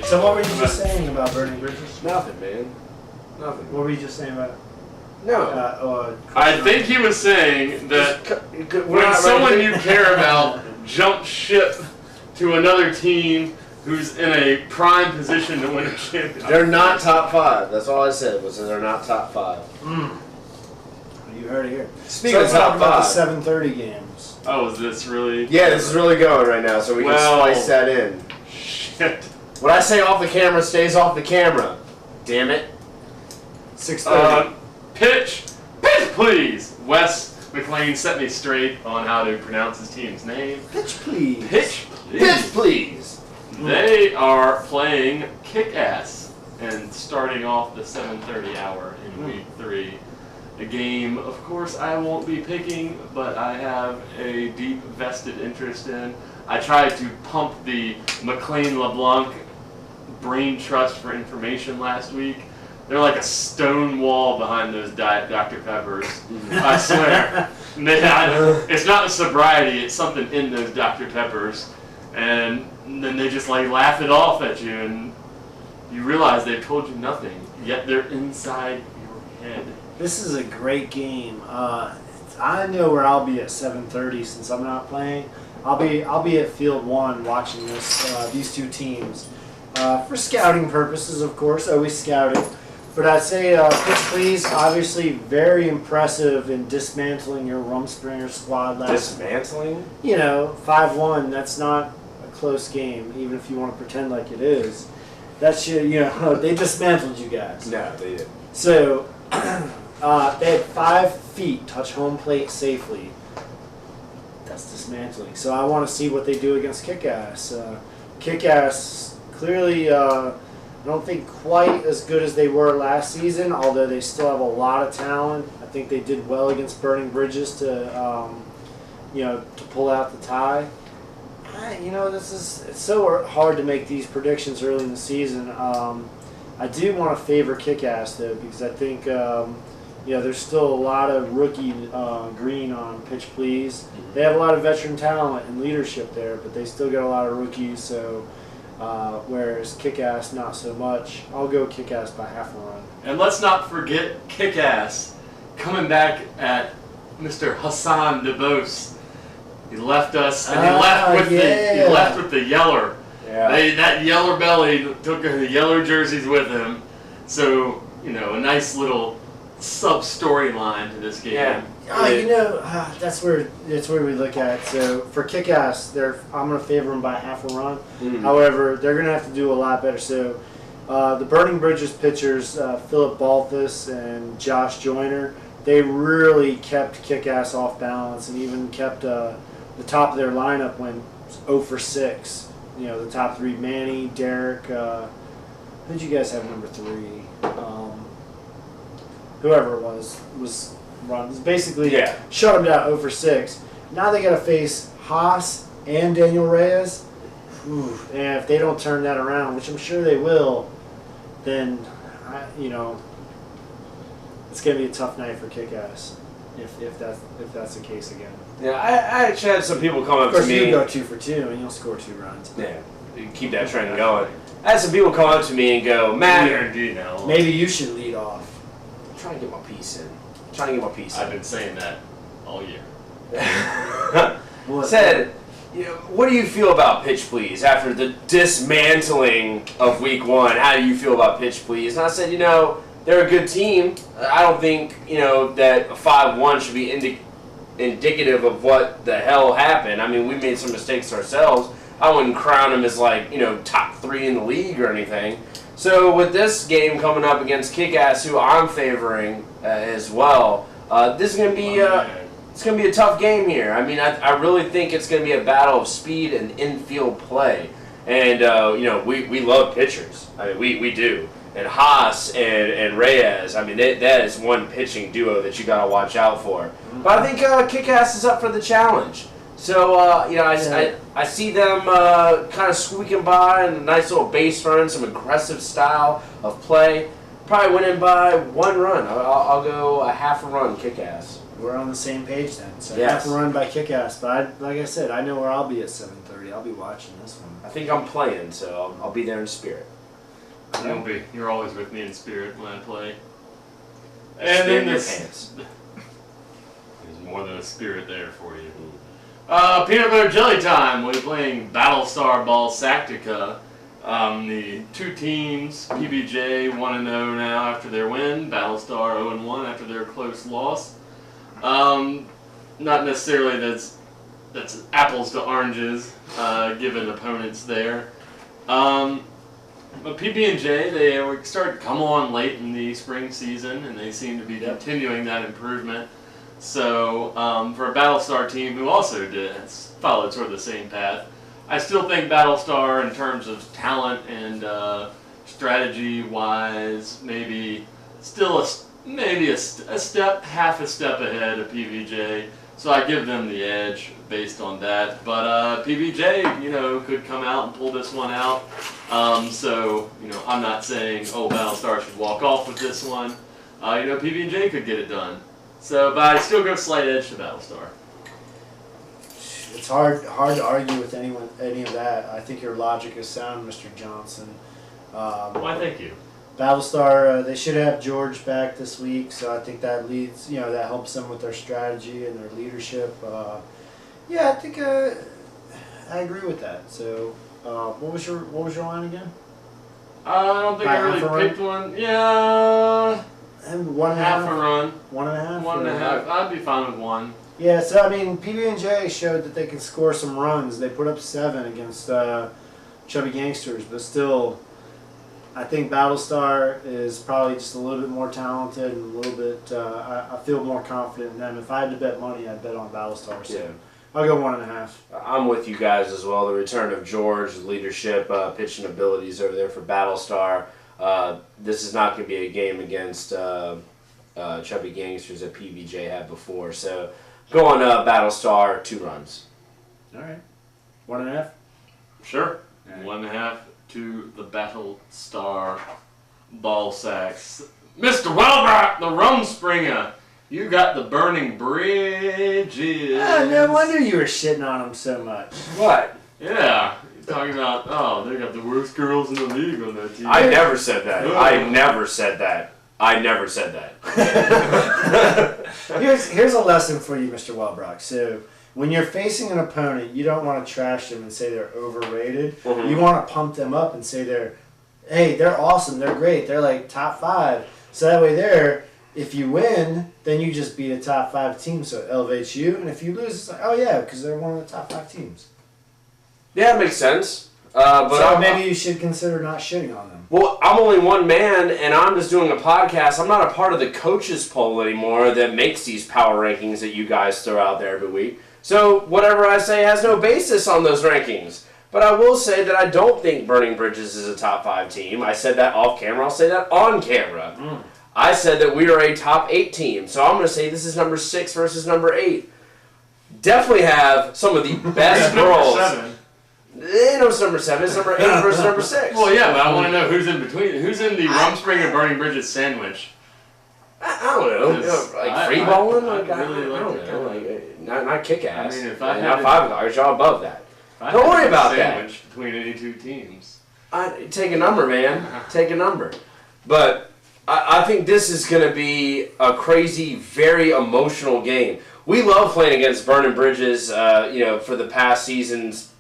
So what were you just saying about burning bridges? Nothing, man. Nothing. What were you just saying about? No. I think he was saying that when someone you care about jumps ship to another team who's in a prime position to win a championship. They're not top 5. That's all I said was that they're not top 5. You heard it here. Speaking Let's of top talk about 5. the 7:30 games. Oh, is this really? Yeah, this is really going right now, so we can slice that in. Shit. What I say off the camera stays off the camera. Damn it. 6:30. Pitch, please. Wes McLean set me straight on how to pronounce his team's name. Pitch, please. Pitch, please. Pitch, please. They are playing Kick-Ass and starting off the 7:30 hour in week 3. A game, of course, I won't be picking, but I have a deep vested interest in. I tried to pump the McLean LeBlanc brain trust for information last week. They're like a stone wall behind those Diet Dr. Peppers. I swear. It's not the sobriety, it's something in those Dr. Peppers. And then they just like laugh it off at you, and you realize they've told you nothing, yet they're inside your head. This is a great game. I know where I'll be at 7:30 since I'm not playing. I'll be at Field 1 watching these two teams for scouting purposes, of course. Always scouting. But I'd say Pitch Please, obviously very impressive in dismantling your Rumspringer squad last. Dismantling? 5-1. That's not a close game, even if you want to pretend like it is. That's they dismantled you guys. No, they didn't. So they had 5 feet touch home plate safely. That's dismantling. So I want to see what they do against Kick-Ass. Kick-Ass clearly. I don't think quite as good as they were last season, although they still have a lot of talent. I think they did well against Burning Bridges to pull out the tie. It's so hard to make these predictions early in the season. I do want to favor Kick-Ass though, because I think there's still a lot of rookie green on Pitch Please. They have a lot of veteran talent and leadership there, but they still got a lot of rookies. So. Whereas Kick-Ass not so much. I'll go Kick-Ass by half a run. And let's not forget Kick-Ass coming back at Mr. Hassan DeBose. He left us, and he left with the Yeller. Yeah. That Yeller belly took the Yeller jerseys with him. So a nice little sub storyline to this game. Yeah. That's where we look at it. So for Kick-Ass, I'm going to favor them by half a run. Mm-hmm. However, they're going to have to do a lot better. So the Burning Bridges pitchers, Philip Balthus and Josh Joyner, they really kept Kick-Ass off balance and even kept the top of their lineup went 0 for 6. The top 3, Manny, Derek. Who'd you guys have number 3? Whoever it was runs. Basically, shut them down 0 for 6. Now they got to face Haas and Daniel Reyes. And if they don't turn that around, which I'm sure they will, then it's going to be a tough night for Kick-Ass if that's the case again. Yeah, I actually had some people come up to me. Of course, you go 2 for 2 and you'll score 2 runs. Yeah, you keep that trend going. I had some people come up to me and go, Matt, maybe you should lead off. I'm trying to get my piece in. I've been saying that all year. Said, what do you feel about Pitch Please after the dismantling of week 1? How do you feel about Pitch Please? And I said, they're a good team. I don't think that a 5-1 should be indicative of what the hell happened. I mean, we made some mistakes ourselves. I wouldn't crown them as top 3 in the league or anything. So with this game coming up against Kick-Ass, who I'm favoring as well, this is going to be it's going to be a tough game here. I mean, I really think it's going to be a battle of speed and infield play. And we love pitchers. I mean, we do. And Haas and Reyes, I mean, that is one pitching duo that you got to watch out for. But I think Kick-Ass is up for the challenge. So, I see them kind of squeaking by and a nice little base run, some aggressive style of play. Probably winning by 1 run. I'll go a half a run Kick-Ass. We're on the same page then. So yes. Half a run by Kick-Ass. But like I said, I know where I'll be at 7:30. I'll be watching this one. I think I'm playing, so I'll be there in spirit. You're always with me in spirit when I play. Spit And then in your this. pants. There's more than a spirit there for you. Peanut butter jelly time. We're playing Battlestar Ballsactica. The two teams, PBJ 1-0 now after their win, Battlestar 0-1 after their close loss. Not necessarily that's apples to oranges, given opponents there. But PB&J, they were started to come on late in the spring season, and they seem to be continuing that improvement. So for a Battlestar team who also followed sort of the same path, I still think Battlestar, in terms of talent and strategy-wise, maybe still half a step ahead of PBJ. So I give them the edge based on that. But PBJ, could come out and pull this one out. So I'm not saying, Battlestar should walk off with this one. PB&J could get it done. So, but I still go slight edge to Battlestar. It's hard to argue with any of that. I think your logic is sound, Mr. Johnson. Why, thank you. Battlestar, they should have George back this week, so I think that leads, that helps them with their strategy and their leadership. I think I agree with that. So, what was your line again? I don't think By I half a run? really picked one. Yeah, And one and a half half? a run. 1.5? 1.5. I'd be fine with one. Yeah, so I mean, PB&J showed that they can score some runs. They put up 7 against Chubby Gangsters, but still, I think Battlestar is probably just a little bit more talented and a little bit. I feel more confident in them. If I had to bet money, I'd bet on Battlestar. So Yeah. I'll go 1.5. I'm with you guys as well. The return of George, leadership, pitching abilities over there for Battlestar. This is not going to be a game against Chubby Gangsters that PBJ had before. So going Battlestar, 2 runs. All right, 1.5. Sure. Alright. 1.5 to the Battlestar Ball Sacks. Mr. Welbrock, the Rumspringer. You got the burning bridges. No wonder you were shitting on them so much. What? Yeah. You're talking about, they got the worst girls in the league on that team. I never said that. Oh. I never said that. I never said that. Here's a lesson for you, Mr. Welbrock. So when you're facing an opponent, you don't want to trash them and say they're overrated. Mhm. You want to pump them up and say they're awesome, they're great, they're like top 5. So that way if you win, then you just beat a top 5 team, so it elevates you. And if you lose, it's like, oh yeah, because they're one of the top 5 teams. Yeah, it makes sense. But So maybe you should consider not shitting on them. Well, I'm only one man, and I'm just doing a podcast. I'm not a part of the coaches poll anymore that makes these power rankings that you guys throw out there every week. So whatever I say has no basis on those rankings. But I will say that I don't think Burning Bridges is a top 5 team. I said that off camera. I'll say that on camera. I said that we are a top 8 team. So I'm going to say this is number 6 versus number 8. Definitely have some of the best girls. Number 7. It's number 7. It's number 8 versus number 6. Well, yeah, but I want to know who's in between. Who's in the Rumspringer Burning Bridges sandwich? I don't know. Like free balling? Like, I really like don't that. know. Like, not kick ass. I mean, if I had not to- 5 dollars, y'all above that. I Don't had worry a about that. sandwich between any two teams. Take a number, man. Take a number. But I think this is going to be a crazy, very emotional game. We love playing against Burning Bridges. For the past seasons,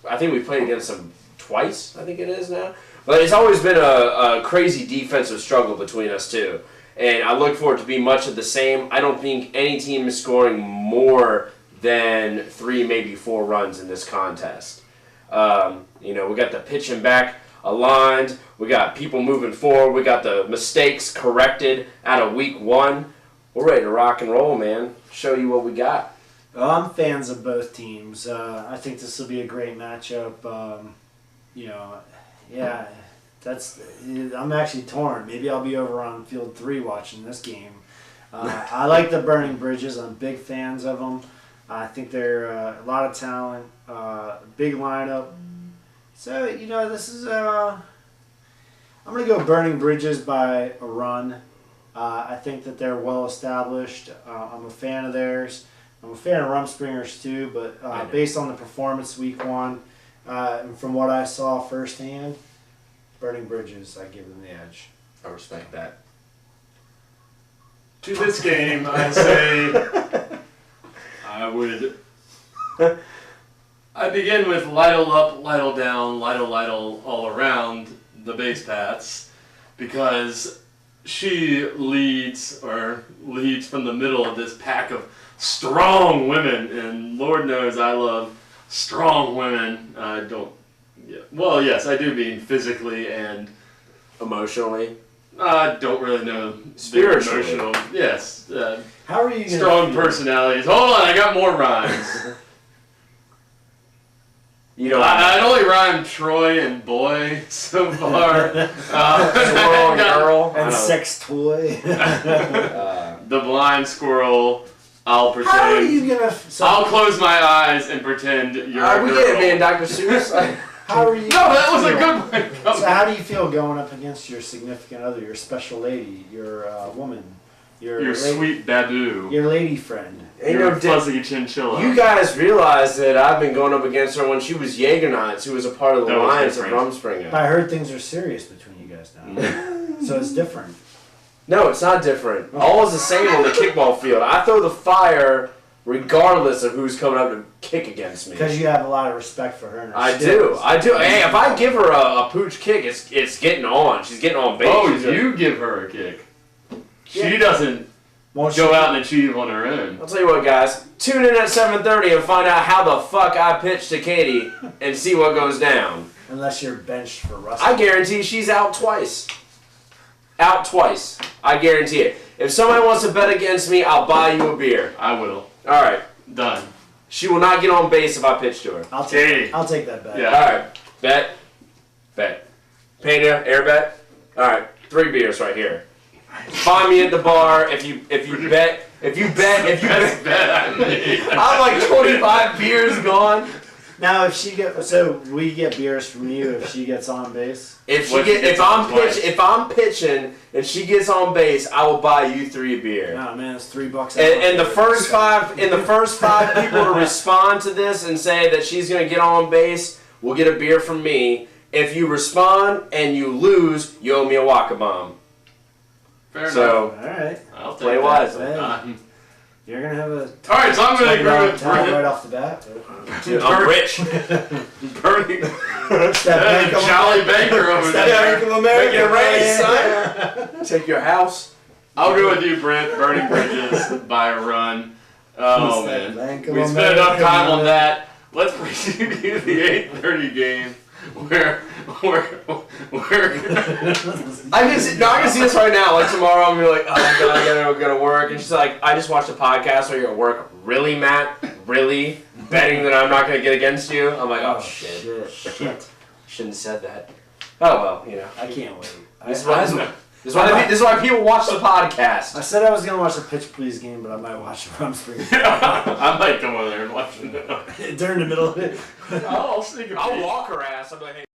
I think we played against them twice. I think it is now. But it's always been a crazy defensive struggle between us two. And I look for it to be much of the same. I don't think any team is scoring more than 3, maybe 4 runs in this contest. We got the pitching back aligned. We got people moving forward. We got the mistakes corrected out of week 1. We're ready to rock and roll, man. Show you what we got. Well, I'm fans of both teams. I think this will be a great matchup. I'm actually torn. Maybe I'll be over on Field 3 watching this game. I like the Burning Bridges. I'm big fans of them. I think they're a lot of talent, big lineup. So, this is... I'm going to go Burning Bridges by a run. I think that they're well established. I'm a fan of theirs. I'm a fan of Rumspringer's too, but based on the performance week 1 and from what I saw firsthand, Burning bridges, I give them the edge. I respect that. To this game, I say I would. I begin with Lytle up, Lytle down, Lytle all around the base paths because she leads from the middle of this pack of strong women, and Lord knows I love strong women. I don't. Yeah. Well, yes, I do mean physically and Emotionally. I don't really know. their Spiritually. emotional. Yes. How are you gonna Strong feel? personalities. Hold on, I got more rhymes. You don't. I only rhymed Troy and boy so far. Squirrel and girl. I And don't- sex toy. The blind squirrel. I'll pretend. How are you gonna? So, I'll close my eyes and pretend you're a we girl. get it, man. Dr. Seuss. how are you? No, that was a feel? good one. Come So how do you feel going up against your significant other, your special lady, your woman, your Your lady, sweet baboo. your lady friend? Ain't Your no di- fuzzy chinchilla. You guys realize that I've been going up against her when she was Jaegerknights, who was a part of the That was Alliance of different. Rumspringa. I heard things are serious between you guys now, so it's different. No, it's not different. All is the same on the kickball field. I throw the fire regardless of who's coming up to kick against me. Because you have a lot of respect for her. And her I do. skills. I do. Hey, if I give her a pooch kick, it's getting on. She's getting on base. Oh, She's a- you give her a kick. She Yeah. doesn't Won't go she- out and achieve on her own. I'll tell you what, guys. Tune in at 7:30 and find out how the fuck I pitch to Katie and see what goes down. Unless you're benched for Russell. I guarantee she's out twice. Out twice. I guarantee it. If somebody wants to bet against me, I'll buy you a beer. I will. All right. Done. She will not get on base if I pitch to her. I'll take. Katie. I'll take that bet. Yeah. All right. Bet. Bet. Pena, air bet. All right. 3 beers right here. Find me at the bar if you bet. Best bet I made. I'm like 25 beers gone. Now, if she get so we get beers from you if she gets on base. If What, she gets on twice? if I'm pitching and she gets on base, I will buy you 3 beer. Oh man, it's $3. And the first five people to respond to this and say that she's gonna get on base will get a beer from me. If you respond and you lose, you owe me a Waka Bomb. Fair enough. So All right, I'll take play that. wisely. Done. you're gonna have a All right, so I'm going to agree $20 with tab right Brent. off the bat. Dude, I'm rich. Bernie. It's that Bank of Jolly America. Banker over It's that there. Bank of America. Make it rain, man. son. Take your house. I'll go with you, Brent. Burning bridges by a run. Oh, It's that man. Bank of We spent enough America, time on man. that. Let's preview the 8:30 game where I can see this right now. Like tomorrow, I'm gonna be like, oh my god, I gotta go to work. And she's like, I just watched a podcast while you're at work. Really, Matt? Really? Betting that I'm not gonna get against you? I'm like, oh shit. Shit. Shouldn't have said that. Oh well, you know. I can't wait. This is why people watch the podcast. I said I was gonna watch the Pitch Please game, but I might watch the Rumspringa I might come over there and watch it. during the middle of it. I'll sneak a peek. I'll walk her ass. I'm like, hey.